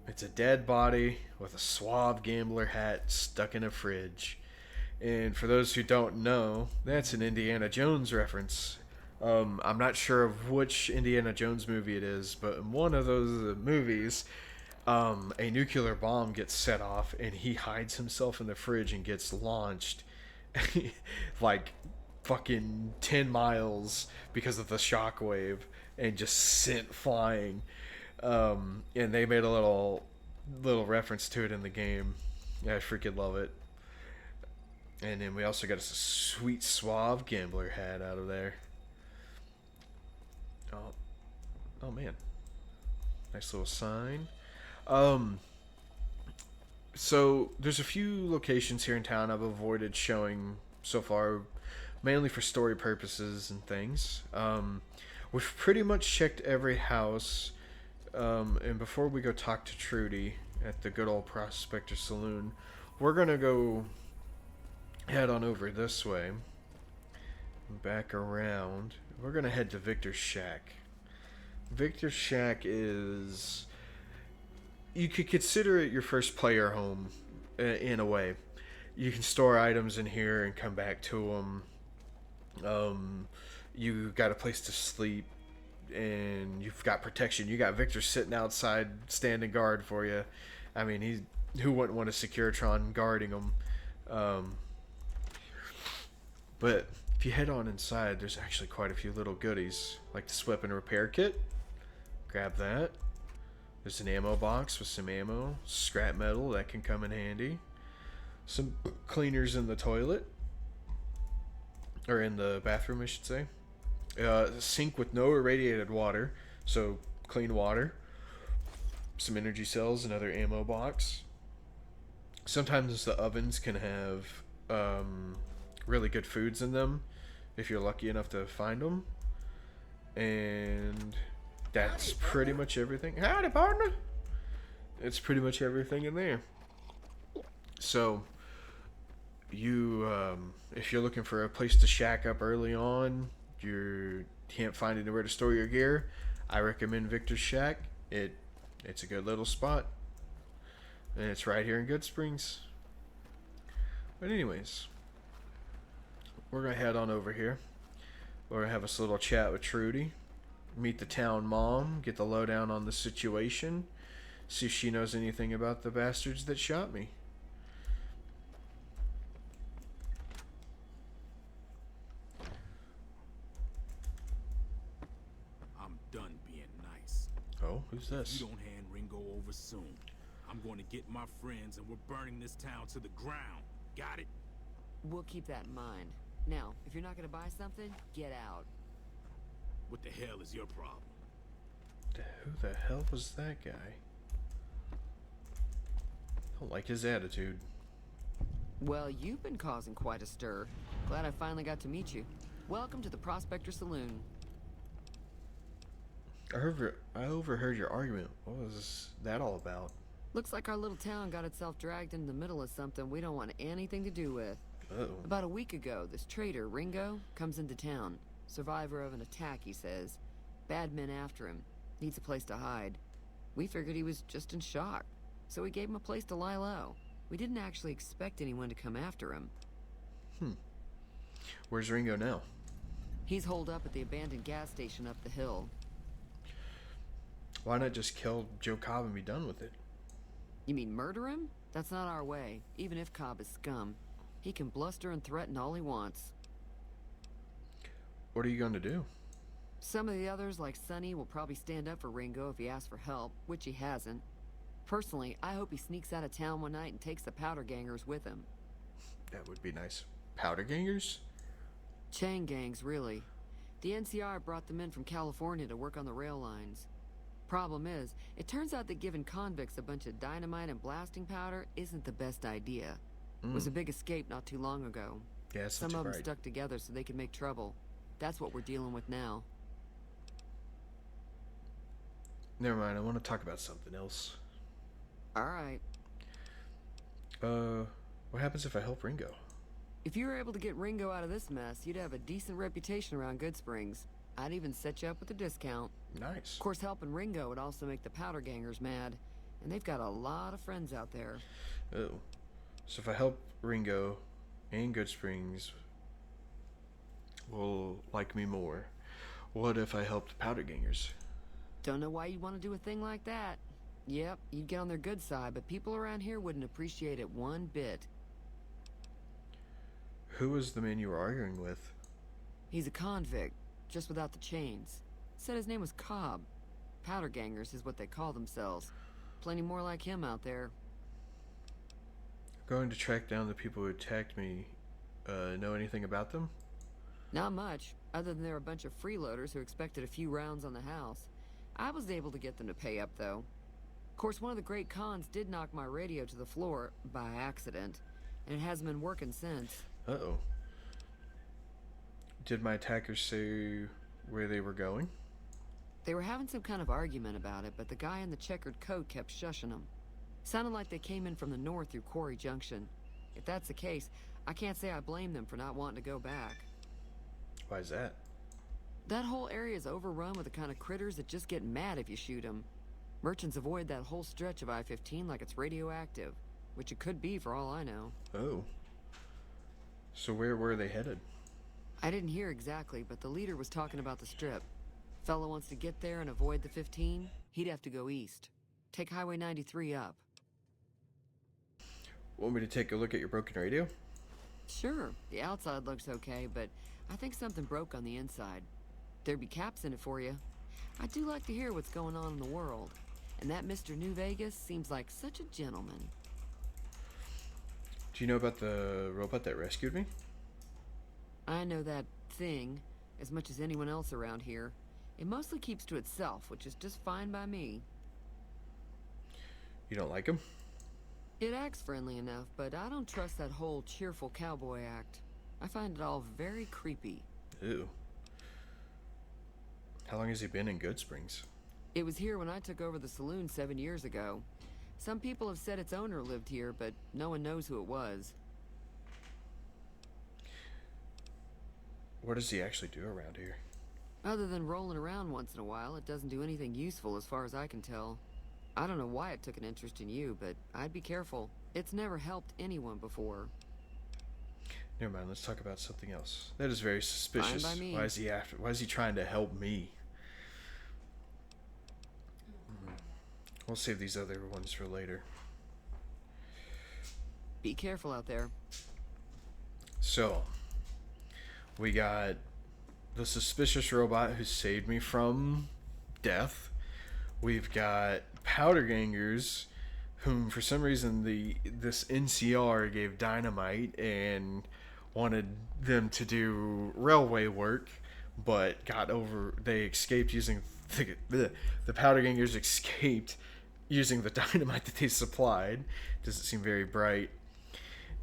It's a dead body with a suave gambler hat stuck in a fridge. And for those who don't know, that's an Indiana Jones reference. I'm not sure of which Indiana Jones movie it is, but in one of those movies, a nuclear bomb gets set off and he hides himself in the fridge and gets launched like fucking 10 miles because of the shockwave and just sent flying. And they made a little reference to it in the game. Yeah, I freaking love it. And then we also got us a sweet suave gambler hat out of there. Oh man, nice little sign. So there's a few locations here in town I've avoided showing so far, mainly for story purposes and things. We've pretty much checked every house. And before we go talk to Trudy at the good old Prospector Saloon, we're gonna go head on over this way, back around. We're gonna head to Victor's Shack. Victor's Shack is, you could consider it your first player home in a way. You can store items in here and come back to them. You got a place to sleep, and you've got protection. You got Victor sitting outside, standing guard for you. I mean, who wouldn't want a Securitron guarding him? But if you head on inside, there's actually quite a few little goodies, like this weapon repair kit. Grab that. There's an ammo box with some ammo, scrap metal that can come in handy, some cleaners in the toilet, or in the bathroom, I should say. A sink with no irradiated water, so clean water. Some energy cells, another ammo box. Sometimes the ovens can have really good foods in them, if you're lucky enough to find them. And that's pretty much everything. Howdy, partner! It's pretty much everything in there. So, if you're looking for a place to shack up early on, you can't find anywhere to store your gear, I recommend Victor's Shack. It's a good little spot, and it's right here in Good Springs. But anyways, we're gonna head on over here. We're gonna have us a little chat with Trudy, meet the town mom, get the lowdown on the situation, see if she knows anything about the bastards that shot me. I'm done being nice. Oh, who's If this? you don't hand Ringo over soon, I'm going to get my friends and we're burning this town to the ground. Got it? We'll keep that in mind. Now, if you're not gonna buy something, get out. What the hell is your problem? Who the hell was that guy? I don't like his attitude. Well, you've been causing quite a stir. Glad I finally got to meet you. Welcome to the Prospector Saloon. I overheard your argument. What was that all about? Looks like our little town got itself dragged into the middle of something we don't want anything to do with. Uh-oh. About a week ago, this traitor, Ringo, comes into town. Survivor of an attack, he says. Bad men after him. Needs a place to hide. We figured he was just in shock, so we gave him a place to lie low. We didn't actually expect anyone to come after him. Where's Ringo now? He's holed up at the abandoned gas station up the hill. Why not just kill Joe Cobb and be done with it? You mean murder him? That's not our way, even if Cobb is scum. He can bluster and threaten all he wants. What are you going to do? Some of the others, like Sonny, will probably stand up for Ringo if he asks for help, which he hasn't. Personally, I hope he sneaks out of town one night and takes the powder gangers with him. That would be nice. Powder gangers? Chain gangs, really. The NCR brought them in from California to work on the rail lines. Problem is, it turns out that giving convicts a bunch of dynamite and blasting powder isn't the best idea. It was a big escape not too long ago. Yeah, that's Some not of too them right. stuck together so they could make trouble. That's what we're dealing with now. Never mind, I want to talk about something else. Alright. What happens if I help Ringo? If you were able to get Ringo out of this mess, you'd have a decent reputation around Good Springs. I'd even set you up with a discount. Nice. Of course, helping Ringo would also make the powder gangers mad. And they've got a lot of friends out there. Oh. So if I help Ringo and Good Springs will like me more, what if I help the powder gangers? Don't know why you'd want to do a thing like that. Yep, you'd get on their good side, but people around here wouldn't appreciate it one bit. Who was the man you were arguing with? He's a convict, just without the chains. Said his name was Cobb. Powder gangers is what they call themselves. Plenty more like him out there. Going to track down the people who attacked me. Know anything about them? Not much, other than they're a bunch of freeloaders who expected a few rounds on the house. I was able to get them to pay up, though. Of course, one of the great cons did knock my radio to the floor, by accident, and it hasn't been working since. Uh-oh. Did my attackers say where they were going? They were having some kind of argument about it, but the guy in the checkered coat kept shushing them. Sounded like they came in from the north through Quarry Junction. If that's the case, I can't say I blame them for not wanting to go back. Why is that? That whole area is overrun with the kind of critters that just get mad if you shoot them. Merchants avoid that whole stretch of I-15 like it's radioactive, which it could be for all I know. Oh. So where were they headed? I didn't hear exactly, but the leader was talking about the strip. Fella wants to get there and avoid the 15, he'd have to go east. Take Highway 93 up. Want me to take a look at your broken radio? Sure, the outside looks okay, but I think something broke on the inside. There'd be caps in it for you. I do like to hear what's going on in the world. And that Mr. New Vegas seems like such a gentleman. Do you know about the robot that rescued me? I know that thing as much as anyone else around here. It mostly keeps to itself, which is just fine by me. You don't like him? It acts friendly enough, but I don't trust that whole cheerful cowboy act. I find it all very creepy. Ew. How long has he been in Good Springs? It was here when I took over the saloon 7 years ago. Some people have said its owner lived here, but no one knows who it was. What does he actually do around here? Other than rolling around once in a while, it doesn't do anything useful as far as I can tell. I don't know why it took an interest in you, but I'd be careful. It's never helped anyone before. Never mind, let's talk about something else. That is very suspicious. Fine by me. Why is he trying to help me? We'll save these other ones for later. Be careful out there. So, we got the suspicious robot who saved me from death. We've got powder gangers, whom for some reason this NCR gave dynamite and wanted them to do railway work, but they escaped using the powder gangers escaped using the dynamite that they supplied. Doesn't seem very bright.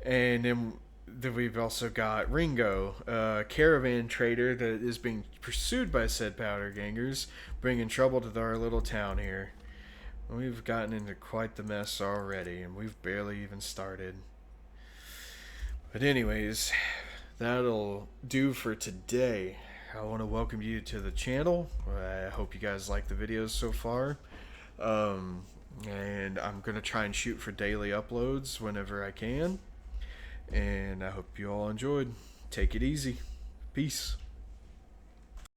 And then we've also got Ringo, a caravan trader that is being pursued by said powder gangers, bringing trouble to our little town here. We've gotten into quite the mess already, and we've barely even started. But anyways, that'll do for today. I want to welcome you to the channel. I hope you guys like the videos so far. And I'm going to try and shoot for daily uploads whenever I can. And I hope you all enjoyed. Take it easy. Peace.